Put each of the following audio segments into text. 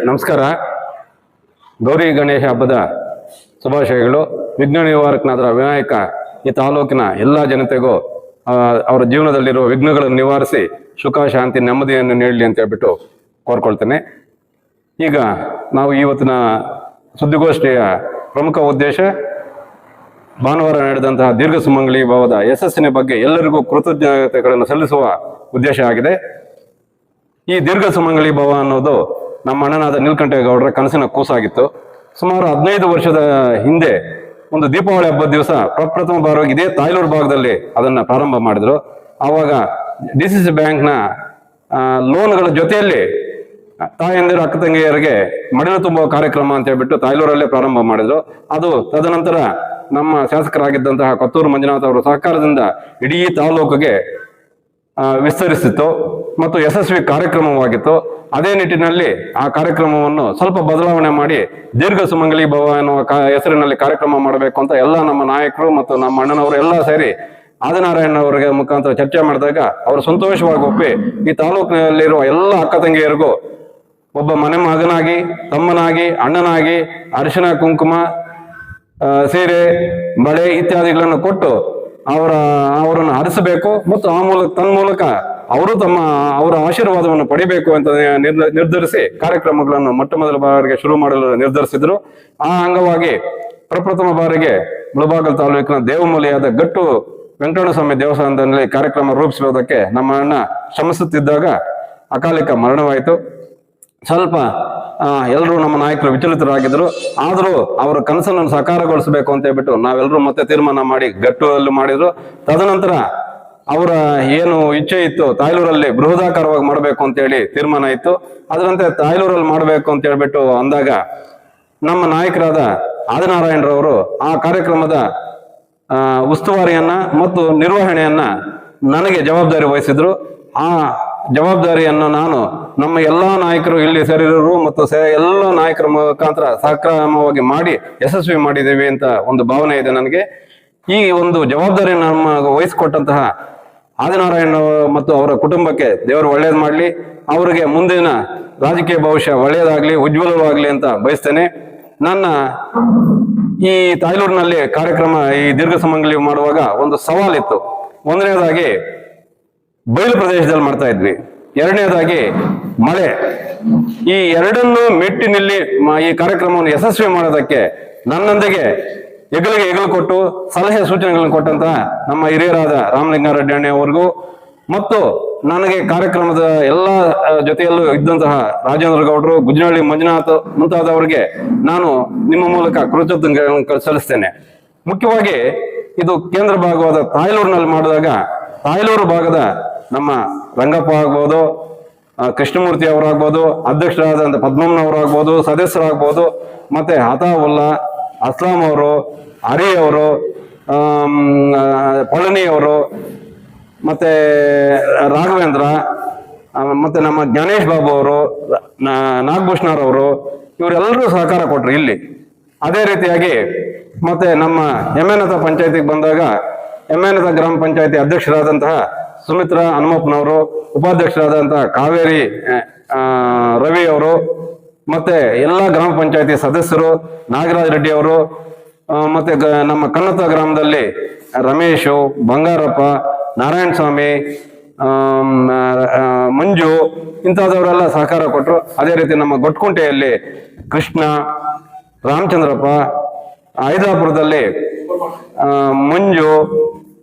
ನಮಸ್ಕಾರ. ಗೌರಿ ಗಣೇಶ ಹಬ್ಬದ ಶುಭಾಶಯಗಳು. ವಿಘ್ನ ನಿವಾರಕನಾದ ವಿನಾಯಕ ಈ ತಾಲೂಕಿನ ಎಲ್ಲ ಜನತೆಗೂ ಅವರ ಜೀವನದಲ್ಲಿರುವ ವಿಘ್ನಗಳನ್ನು ನಿವಾರಿಸಿ ಸುಖ ಶಾಂತಿ ನೆಮ್ಮದಿಯನ್ನು ನೀಡಲಿ ಅಂತ ಹೇಳ್ಬಿಟ್ಟು ಕೋರ್ಕೊಳ್ತೇನೆ. ಈಗ ನಾವು ಇವತ್ತಿನ ಸುದ್ದಿಗೋಷ್ಠಿಯ ಪ್ರಮುಖ ಉದ್ದೇಶ ಭಾನುವಾರ ನಡೆದಂತಹ ದೀರ್ಘ ಸುಮಂಗಲಿ ಭಾವದ ಯಶಸ್ಸಿನ ಬಗ್ಗೆ ಎಲ್ಲರಿಗೂ ಕೃತಜ್ಞತೆಗಳನ್ನು ಸಲ್ಲಿಸುವ ಉದ್ದೇಶ ಆಗಿದೆ. ಈ ದೀರ್ಘ ಸುಮಂಗಲಿ ಭಾವ ಅನ್ನೋದು ನಮ್ಮ ಅಣ್ಣನಾದ ನೀಲಕಂಠೇಗೌಡರ ಕನಸಿನ ಕೂಸಾಗಿತ್ತು. ಸುಮಾರು 15 ವರ್ಷದ ಹಿಂದೆ ಒಂದು ದೀಪಾವಳಿ ಹಬ್ಬದ ದಿವಸ ಪ್ರಪ್ರಥಮ ಬಾರವಾಗಿ ಇದೇ ತಾಯ್ಲೂರು ಭಾಗದಲ್ಲಿ ಅದನ್ನ ಪ್ರಾರಂಭ ಮಾಡಿದ್ರು. ಆವಾಗ DCC ಬ್ಯಾಂಕ್ನ ಲೋನ್ಗಳ ಜೊತೆಯಲ್ಲಿ ತಾಯಂದಿರು ಅಕ್ಕ ತಂಗಿಯರಿಗೆ ಮಡಿಲು ತುಂಬುವ ಕಾರ್ಯಕ್ರಮ ಅಂತ ಹೇಳ್ಬಿಟ್ಟು ತಾಯ್ಲೂರಲ್ಲೇ ಪ್ರಾರಂಭ ಮಾಡಿದ್ರು. ಅದು ತದನಂತರ ನಮ್ಮ ಶಾಸಕರಾಗಿದ್ದಂತಹ ಕೊತ್ತೂರು ಮಂಜುನಾಥ್ ಅವರ ಸಹಕಾರದಿಂದ ಇಡೀ ತಾಲೂಕಿಗೆ ವಿಸ್ತರಿಸಿತ್ತು ಮತ್ತು ಯಶಸ್ವಿ ಕಾರ್ಯಕ್ರಮವಾಗಿತ್ತು. ಅದೇ ನಿಟ್ಟಿನಲ್ಲಿ ಆ ಕಾರ್ಯಕ್ರಮವನ್ನು ಸ್ವಲ್ಪ ಬದಲಾವಣೆ ಮಾಡಿ ದೀರ್ಘ ಸುಮಂಗಲಿ ಭವ ಎನ್ನುವ ಹೆಸರಿನಲ್ಲಿ ಕಾರ್ಯಕ್ರಮ ಮಾಡಬೇಕು ಅಂತ ಎಲ್ಲ ನಮ್ಮ ನಾಯಕರು ಮತ್ತು ನಮ್ಮ ಅಣ್ಣನವರು ಎಲ್ಲ ಸೇರಿ ಆದಿನಾರಾಯಣ ಅವರಿಗೆ ಮುಖಾಂತರ ಚರ್ಚೆ ಮಾಡಿದಾಗ ಅವರು ಸಂತೋಷವಾಗಿ ಒಪ್ಪಿ ಈ ತಾಲೂಕಿನಲ್ಲಿರುವ ಎಲ್ಲ ಅಕ್ಕ ತಂಗಿಯರಿಗೂ ಒಬ್ಬ ಮನೆ ಮಗನಾಗಿ, ತಮ್ಮನಾಗಿ, ಅಣ್ಣನಾಗಿ ಅರಿಶಿನ ಕುಂಕುಮ, ಸೀರೆ, ಬಳೆ ಇತ್ಯಾದಿಗಳನ್ನು ಕೊಟ್ಟು ಅವರನ್ನು ಹರಿಸಬೇಕು ಮತ್ತು ಆ ಮೂಲಕ ತನ್ಮೂಲಕ ಅವರು ಅವರ ಆಶೀರ್ವಾದವನ್ನು ಪಡಿಬೇಕು ಅಂತ ನಿರ್ಧರಿಸಿ ಕಾರ್ಯಕ್ರಮಗಳನ್ನು ಮೊಟ್ಟ ಮೊದಲ ಬಾರಿಗೆ ಶುರು ಮಾಡಲು ನಿರ್ಧರಿಸಿದ್ರು. ಆ ಅಂಗವಾಗಿ ಪ್ರಪ್ರಥಮ ಬಾರಿಗೆ ಮುಳಬಾಗಿಲು ತಾಲೂಕಿನ ದೇವಮೂಲಿಯಾದ ಗಟ್ಟು ವೆಂಕಟರಮಣ ದೇವಸ್ಥಾನದಲ್ಲಿ ಕಾರ್ಯಕ್ರಮ ರೂಪಿಸುವುದಕ್ಕೆ ನಮ್ಮ ಅಣ್ಣ ಶ್ರಮಿಸುತ್ತಿದ್ದಾಗ ಅಕಾಲಿಕ ಮರಣವಾಯಿತು. ಸ್ವಲ್ಪ ಎಲ್ಲರೂ ನಮ್ಮ ನಾಯಕರು ವಿಚಲಿತರಾಗಿದ್ರು. ಆದರೂ ಅವರ ಕನಸನ್ನು ಸಾಕಾರಗೊಳಿಸಬೇಕು ಅಂತ ಹೇಳ್ಬಿಟ್ಟು ನಾವೆಲ್ಲರೂ ಮತ್ತೆ ತೀರ್ಮಾನ ಮಾಡಿ ಗಟ್ಟುವಲ್ಲಿ ಮಾಡಿದ್ರು. ತದನಂತರ ಅವರ ಏನು ಇಚ್ಛೆ ಇತ್ತು ತಾಯ್ಲೂರಲ್ಲಿ ಬೃಹದಾಕಾರವಾಗಿ ಮಾಡಬೇಕು ಅಂತ ಹೇಳಿ ತೀರ್ಮಾನ ಇತ್ತು. ಅದರಂತೆ ತಾಯ್ಲೂರಲ್ಲಿ ಮಾಡಬೇಕು ಅಂತ ಹೇಳ್ಬಿಟ್ಟು ಅಂದಾಗ ನಮ್ಮ ನಾಯಕರಾದ ಆದಿನಾರಾಯಣರವರು ಆ ಕಾರ್ಯಕ್ರಮದ ಉಸ್ತುವಾರಿಯನ್ನ ಮತ್ತು ನಿರ್ವಹಣೆಯನ್ನ ನನಗೆ ಜವಾಬ್ದಾರಿ ವಹಿಸಿದ್ರು. ಆ ಜವಾಬ್ದಾರಿಯನ್ನು ನಾನು ನಮ್ಮ ಎಲ್ಲಾ ನಾಯಕರು ಇಲ್ಲಿ ಸೇರಿರೋರು ಮತ್ತು ಎಲ್ಲ ನಾಯಕರ ಮುಖಾಂತರ ಸಕ್ರಮವಾಗಿ ಮಾಡಿ ಯಶಸ್ವಿ ಮಾಡಿದ್ದೇವೆ ಅಂತ ಒಂದು ಭಾವನೆ ಇದೆ ನನಗೆ. ಈ ಒಂದು ಜವಾಬ್ದಾರಿ ನಮ್ಮ ವಹಿಸಿಕೊಟ್ಟಂತಹ ಆದಿನಾರಾಯಣ ಮತ್ತು ಅವರ ಕುಟುಂಬಕ್ಕೆ ದೇವರು ಒಳ್ಳೇದು ಮಾಡಲಿ, ಅವರಿಗೆ ಮುಂದಿನ ರಾಜಕೀಯ ಭವಿಷ್ಯ ಒಳ್ಳೆಯದಾಗ್ಲಿ, ಉಜ್ವಲವಾಗ್ಲಿ ಅಂತ ಬಯಸ್ತೇನೆ. ನನ್ನ ಈ ತಾಯ್ಲೂರಿನಲ್ಲಿ ಕಾರ್ಯಕ್ರಮ ಈ ದೀರ್ಘ ಸುಮಂಗಲಿ ಮಾಡುವಾಗ ಒಂದು ಸವಾಲಿತ್ತು. ಒಂದನೇದಾಗಿ ಬಯಲು ಪ್ರದೇಶದಲ್ಲಿ ಮಾಡ್ತಾ ಇದ್ವಿ, ಎರಡನೇದಾಗಿ ಮಳೆ. ಈ ಎರಡನ್ನು ಮೆಟ್ಟಿನಲ್ಲಿ ಈ ಕಾರ್ಯಕ್ರಮವನ್ನು ಯಶಸ್ವಿ ಮಾಡೋದಕ್ಕೆ ನನ್ನೊಂದಿಗೆ ಹೆಗಲು ಕೊಟ್ಟು ಸಲಹೆ ಸೂಚನೆಗಳನ್ನು ಕೊಟ್ಟಂತಹ ನಮ್ಮ ಹಿರಿಯರಾದ ರಾಮಲಿಂಗಾರೆಡ್ಡಿ ಅಣ್ಣ ಅವರಿಗೂ ಮತ್ತು ನನಗೆ ಕಾರ್ಯಕ್ರಮದ ಎಲ್ಲ ಜೊತೆಯಲ್ಲೂ ಇದ್ದಂತಹ ರಾಜೇಂದ್ರ ಗೌಡರು, ಗುಜ್ನಳ್ಳಿ ಮಂಜುನಾಥ್ ಮುಂತಾದವರಿಗೆ ನಾನು ನಿಮ್ಮ ಮೂಲಕ ಕೃತಜ್ಞತೆಗಳನ್ನು ಸಲ್ಲಿಸ್ತೇನೆ. ಮುಖ್ಯವಾಗಿ ಇದು ಕೇಂದ್ರ ಭಾಗವಾದ ತಾಯ್ಲೂರಿನಲ್ಲಿ ಮಾಡಿದಾಗ ತಾಯ್ಲೂರು ಭಾಗದ ನಮ್ಮ ರಂಗಪ್ಪ ಆಗ್ಬೋದು, ಕೃಷ್ಣಮೂರ್ತಿ ಅವರಾಗ್ಬೋದು, ಅಧ್ಯಕ್ಷರಾದಂಥ ಪದ್ಮಮ್ಮನವರಾಗ್ಬೋದು, ಸದಸ್ಯರಾಗ್ಬೋದು, ಮತ್ತೆ ಹತಾವುಲ್ಲಾ, ಅಸ್ಲಾಂ ಅವರು, ಹರಿ ಅವರು, ಪಳನಿ ಅವರು, ಮತ್ತೆ ರಾಘವೇಂದ್ರ, ಮತ್ತೆ ನಮ್ಮ ಜ್ಞಾನೇಶ್ ಬಾಬು ಅವರು, ನಾಗಭೂಷಣರವರು, ಇವರೆಲ್ಲರೂ ಸಹಕಾರ ಕೊಟ್ರು ಇಲ್ಲಿ. ಅದೇ ರೀತಿಯಾಗಿ ಮತ್ತೆ ನಮ್ಮ ಎಮ್ಮೆನತ ಪಂಚಾಯತಿಗೆ ಬಂದಾಗ ಎಮ್ಮೆನತ ಗ್ರಾಮ ಪಂಚಾಯತಿ ಅಧ್ಯಕ್ಷರಾದಂತಹ ಸುಮಿತ್ರಾ ಹನುಮಪ್ಪನವರು, ಉಪಾಧ್ಯಕ್ಷರಾದಂತಹ ಕಾವೇರಿ ರವಿ ಅವರು, ಮತ್ತೆ ಎಲ್ಲ ಗ್ರಾಮ ಪಂಚಾಯತಿ ಸದಸ್ಯರು, ನಾಗರಾಜ್ ರೆಡ್ಡಿ ಅವರು, ಮತ್ತೆ ನಮ್ಮ ಕನ್ನತ ಗ್ರಾಮದಲ್ಲಿ ರಮೇಶು, ಬಂಗಾರಪ್ಪ, ನಾರಾಯಣ ಸ್ವಾಮಿ, ಮಂಜು ಇಂಥದವರೆಲ್ಲ ಸಹಕಾರ ಕೊಟ್ಟರು. ಅದೇ ರೀತಿ ನಮ್ಮ ಗೊಟ್ಕುಂಟೆಯಲ್ಲಿ ಕೃಷ್ಣ, ರಾಮಚಂದ್ರಪ್ಪ, ಹೈದರಾಪುರದಲ್ಲಿ ಮಂಜು,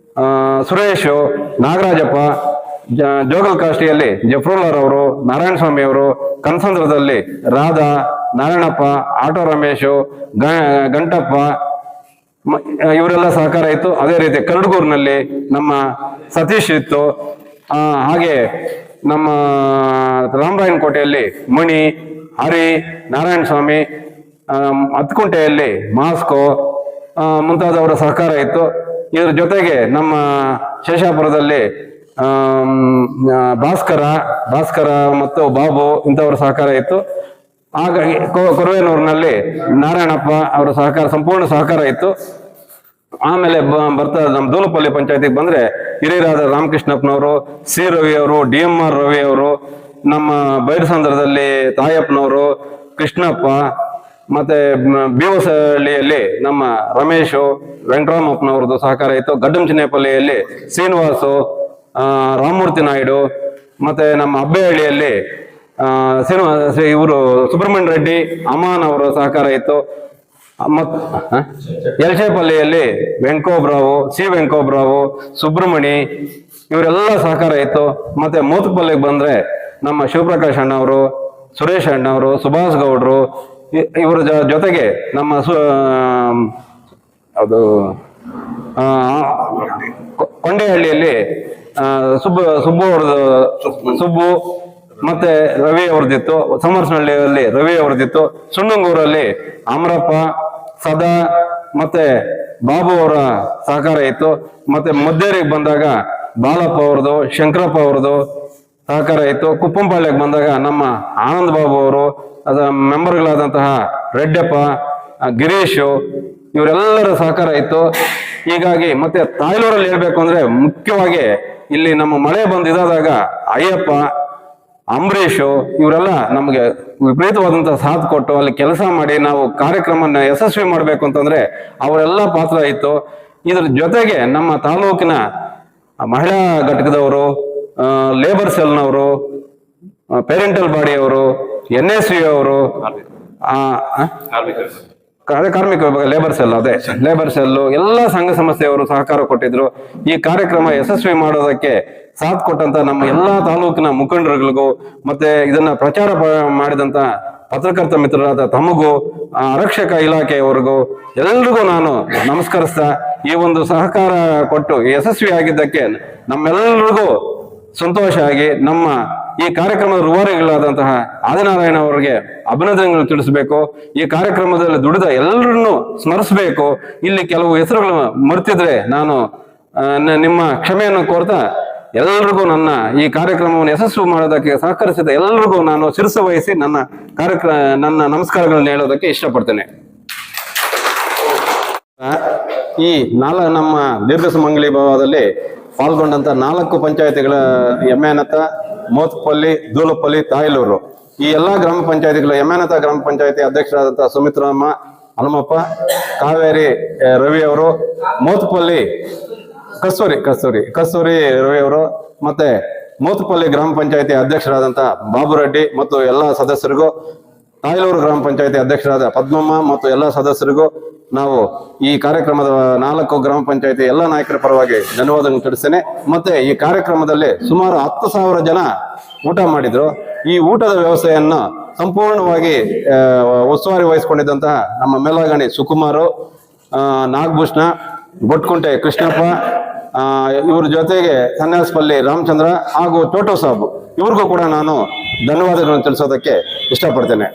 ಸುರೇಶು, ನಾಗರಾಜಪ್ಪ, ಜೋಗಲ್ ಕಾಷ್ಟಿಯಲ್ಲಿ ಜಫ್ರುಲ್ಲಾರವರು, ನಾರಾಯಣ ಸ್ವಾಮಿ ಅವರು, ಕನಸಂದ್ರದಲ್ಲಿ ರಾಧಾ, ನಾರಾಯಣಪ್ಪ, ಆಟೋ ರಮೇಶು, ಗಂಟಪ್ಪ ಇವರೆಲ್ಲ ಸಹಕಾರ ಇತ್ತು. ಅದೇ ರೀತಿ ಕರಡಗೂರಿನಲ್ಲಿ ನಮ್ಮ ಸತೀಶ್ ಇತ್ತು. ಹಾಗೆ ನಮ್ಮ ರಾಮರಾಯನ ಕೋಟೆಯಲ್ಲಿ ಮಣಿ, ಹರಿ, ನಾರಾಯಣ ಸ್ವಾಮಿ, ಹತ್ಕುಂಟೆಯಲ್ಲಿ ಮಾಸ್ಕೋ ಮುಂತಾದವರ ಸಹಕಾರ ಇತ್ತು. ಇದ್ರ ಜೊತೆಗೆ ನಮ್ಮ ಶೇಷಾಪುರದಲ್ಲಿ ಭಾಸ್ಕರ ಮತ್ತು ಬಾಬು ಇಂಥವರ ಸಹಕಾರ ಇತ್ತು. ಹಾಗಾಗಿ ಕೊರವೇನೂರಿನಲ್ಲಿ ನಾರಾಯಣಪ್ಪ ಅವರ ಸಹಕಾರ, ಸಂಪೂರ್ಣ ಸಹಕಾರ ಇತ್ತು. ಆಮೇಲೆ ಬರ್ತಾ ನಮ್ಮ ದೂಲಪಲ್ಲಿ ಪಂಚಾಯತಿಗೆ ಬಂದ್ರೆ ಹಿರಿಯರಾದ ರಾಮಕೃಷ್ಣಪ್ಪನವರು, ಸಿ ರವಿ ಅವರು, DMR ರವಿ ಅವರು, ನಮ್ಮ ಬೈರಸಂದ್ರದಲ್ಲಿ ತಾಯಪ್ಪನವರು, ಕೃಷ್ಣಪ್ಪ, ಮತ್ತೆ ಬೀವಸಹಳ್ಳಿಯಲ್ಲಿ ನಮ್ಮ ರಮೇಶು, ವೆಂಕಟರಾಮಪ್ಪನವ್ರದ್ದು ಸಹಕಾರ ಇತ್ತು. ಗಡ್ಡಂಚಿನೇಪಲ್ಲಿಯಲ್ಲಿ ಶ್ರೀನಿವಾಸು, ರಾಮಮೂರ್ತಿ ನಾಯ್ಡು, ಮತ್ತೆ ನಮ್ಮ ಅಬ್ಬೆಹಳ್ಳಿಯಲ್ಲಿ ಇವರು ಸುಬ್ರಹ್ಮಣ್ಯ ರೆಡ್ಡಿ, ಅಮಾನ್ ಅವರ ಸಹಕಾರ ಇತ್ತು. ಯಲಚೇಪಲ್ಲಿಯಲ್ಲಿ ವೆಂಕೋಬ್ರಾವು, ವೆಂಕೋಬ್ರಾವು, ಸುಬ್ರಹ್ಮಣಿ ಇವರೆಲ್ಲ ಸಹಕಾರ ಇತ್ತು. ಮತ್ತೆ ಮೋತಪಲ್ಲಿಗೆ ಬಂದ್ರೆ ನಮ್ಮ ಶಿವಪ್ರಕಾಶ್ ಅಣ್ಣವರು, ಸುರೇಶ್ ಅಣ್ಣವರು, ಸುಭಾಷ್ ಗೌಡ್ರು, ಇವರ ಜೊತೆಗೆ ನಮ್ಮ ಅದು ಕೊಂಡೆಹಳ್ಳಿಯಲ್ಲಿ ಸುಬ್ಬು ಸುಬ್ಬು ಮತ್ತೆ ರವಿ ಅವ್ರದ್ದಿತ್ತು. ಸಮರ್ಸನಹಳ್ಳಿಯಲ್ಲಿ ರವಿ ಅವ್ರದ್ದಿತ್ತು. ಸುಣ್ಣಂಗೂರಲ್ಲಿ ಅಮರಪ್ಪ, ಸದಾ ಮತ್ತೆ ಬಾಬು ಅವರ ಸಹಕಾರ ಇತ್ತು. ಮತ್ತೆ ಮದ್ದೇರಿಗೆ ಬಂದಾಗ ಬಾಲಪ್ಪ ಅವ್ರದ್ದು, ಶಂಕರಪ್ಪ ಅವ್ರದ್ದು ಸಹಕಾರ ಇತ್ತು. ಕುಪ್ಪಂಪಾಳ್ಯಕ್ಕೆ ಬಂದಾಗ ನಮ್ಮ ಆನಂದ್ ಬಾಬು ಅವರು, ಮೆಂಬರ್ಗಳಾದಂತಹ ರೆಡ್ಡಪ್ಪ, ಗಿರೀಶು ಇವರೆಲ್ಲರ ಸಹಕಾರ ಇತ್ತು. ಹೀಗಾಗಿ ಮತ್ತೆ ತಾಯ್ಲೂರಲ್ಲಿ ಹೇಳ್ಬೇಕು ಅಂದ್ರೆ ಮುಖ್ಯವಾಗಿ ಇಲ್ಲಿ ನಮ್ಮ ಮಳೆ ಬಂದಿದಾದಾಗ ಅಯ್ಯಪ್ಪ, ಅಂಬರೀಷು ಇವರೆಲ್ಲ ನಮಗೆ ವಿಪರೀತವಾದಂತಹ ಸಾಥ್ ಕೊಟ್ಟು ಅಲ್ಲಿ ಕೆಲಸ ಮಾಡಿ ನಾವು ಕಾರ್ಯಕ್ರಮನ ಯಶಸ್ವಿ ಮಾಡ್ಬೇಕು ಅಂತಂದ್ರೆ ಅವರೆಲ್ಲ ಪಾತ್ರ ಇತ್ತು. ಇದ್ರ ಜೊತೆಗೆ ನಮ್ಮ ತಾಲೂಕಿನ ಮಹಿಳಾ ಘಟಕದವರು, ಲೇಬರ್ ಸೆಲ್ನವರು, ಪೇರೆಂಟಲ್ ಬಾಡಿಯವರು, NSV ಅವರು, ಕಾರ್ಮಿಕ ವಿಭಾಗ ಲೇಬರ್ ಸೆಲ್ಲು ಎಲ್ಲ ಸಂಘ ಸಂಸ್ಥೆಯವರು ಸಹಕಾರ ಕೊಟ್ಟಿದ್ರು. ಈ ಕಾರ್ಯಕ್ರಮ ಯಶಸ್ವಿ ಮಾಡೋದಕ್ಕೆ ಸಾಥ್ ಕೊಟ್ಟಂತ ನಮ್ಮ ಎಲ್ಲಾ ತಾಲೂಕಿನ ಮುಖಂಡರುಗಳಿಗೂ, ಮತ್ತೆ ಇದನ್ನ ಪ್ರಚಾರ ಮಾಡಿದಂತ ಪತ್ರಕರ್ತ ಮಿತ್ರರಾದ ತಮಗೂ, ಆರಕ್ಷಕ ಇಲಾಖೆಯವರಿಗೂ ಎಲ್ರಿಗೂ ನಾನು ನಮಸ್ಕರಿಸ್ತಾ ಈ ಒಂದು ಸಹಕಾರ ಕೊಟ್ಟು ಯಶಸ್ವಿಯಾಗಿದ್ದಕ್ಕೆ ನಮ್ಮೆಲ್ಲರಿಗೂ ಸಂತೋಷ ಆಗಿ ನಮ್ಮ ಈ ಕಾರ್ಯಕ್ರಮದ ರೂವಾರಿಗಳಾದಂತಹ ಆದಿನಾರಾಯಣ ಅವರಿಗೆ ಅಭಿನಂದನೆಗಳು ತಿಳಿಸಬೇಕು. ಈ ಕಾರ್ಯಕ್ರಮದಲ್ಲಿ ದುಡಿದ ಎಲ್ಲರನ್ನು ಸ್ಮರಿಸಬೇಕು. ಇಲ್ಲಿ ಕೆಲವು ಹೆಸರುಗಳು ಮರ್ತಿದ್ರೆ ನಾನು ನಿಮ್ಮ ಕ್ಷಮೆಯನ್ನು ಕೋರ್ತಾ ಎಲ್ಲರಿಗೂ ಈ ಕಾರ್ಯಕ್ರಮವನ್ನು ಯಶಸ್ವಿ ಮಾಡೋದಕ್ಕೆ ಸಹಕರಿಸಿದ ಎಲ್ಲರಿಗೂ ನಾನು ಶಿರಸು ವಹಿಸಿ ನನ್ನ ನಮಸ್ಕಾರಗಳನ್ನು ಹೇಳೋದಕ್ಕೆ ಇಷ್ಟಪಡ್ತೇನೆ. ಈ ನಮ್ಮ ದೀರ್ಘ ಸುಮಂಗಲಿ ಭಾವದಲ್ಲಿ ಪಾಲ್ಗೊಂಡಂತ 4 ಪಂಚಾಯತಿಗಳ ಯಮ್ಯಾನತ, ಮೋತ್ಪಲ್ಲಿ, ದೂಲಪಲ್ಲಿ, ತಾಯ್ಲೂರು ಈ ಎಲ್ಲಾ ಗ್ರಾಮ ಪಂಚಾಯತಿಗಳ ಯಮ್ಯಾನತ ಗ್ರಾಮ ಪಂಚಾಯತಿ ಅಧ್ಯಕ್ಷರಾದಂತಹ ಸುಮಿತ್ರಮ್ಮ, ಹನುಮಪ್ಪ, ಕಾವೇರಿ ರವಿ ಅವರು, ಮೋತ್ಪಲ್ಲಿ ಕಸ್ತೂರಿ ರವಿ ಅವರು, ಮತ್ತೆ ಮೋತ್ಪಲ್ಲಿ ಗ್ರಾಮ ಪಂಚಾಯತಿ ಅಧ್ಯಕ್ಷರಾದಂತಹ ಬಾಬು ರೆಡ್ಡಿ ಮತ್ತು ಎಲ್ಲ ಸದಸ್ಯರಿಗೂ, ತಾಯ್ಲೂರು ಗ್ರಾಮ ಪಂಚಾಯತಿ ಅಧ್ಯಕ್ಷರಾದ ಪದ್ಮಮ್ಮ ಮತ್ತು ಎಲ್ಲ ಸದಸ್ಯರಿಗೂ ನಾವು ಈ ಕಾರ್ಯಕ್ರಮದ 4 ಗ್ರಾಮ ಪಂಚಾಯತಿ ಎಲ್ಲ ನಾಯಕರ ಪರವಾಗಿ ಧನ್ಯವಾದಗಳನ್ನು ತಿಳಿಸ್ತೇನೆ. ಮತ್ತೆ ಈ ಕಾರ್ಯಕ್ರಮದಲ್ಲಿ ಸುಮಾರು 10,000 ಜನ ಊಟ ಮಾಡಿದ್ರು. ಈ ಊಟದ ವ್ಯವಸ್ಥೆಯನ್ನು ಸಂಪೂರ್ಣವಾಗಿ ಉಸ್ತುವಾರಿ ವಹಿಸಿಕೊಂಡಿದ್ದಂತಹ ನಮ್ಮ ಮೇಲಾಗಣಿ ಸುಕುಮಾರು, ನಾಗಭೂಷಣ, ಬೊಟ್ಕುಂಟೆ ಕೃಷ್ಣಪ್ಪ, ಇವ್ರ ಜೊತೆಗೆ ಸನ್ಯಾಸಪಲ್ಲಿ ರಾಮಚಂದ್ರ ಹಾಗೂ ಚೋಟೋ ಸಾಬು ಇವ್ರಿಗೂ ಕೂಡ ನಾನು ಧನ್ಯವಾದಗಳನ್ನು ತಿಳಿಸೋದಕ್ಕೆ ಇಷ್ಟಪಡ್ತೇನೆ.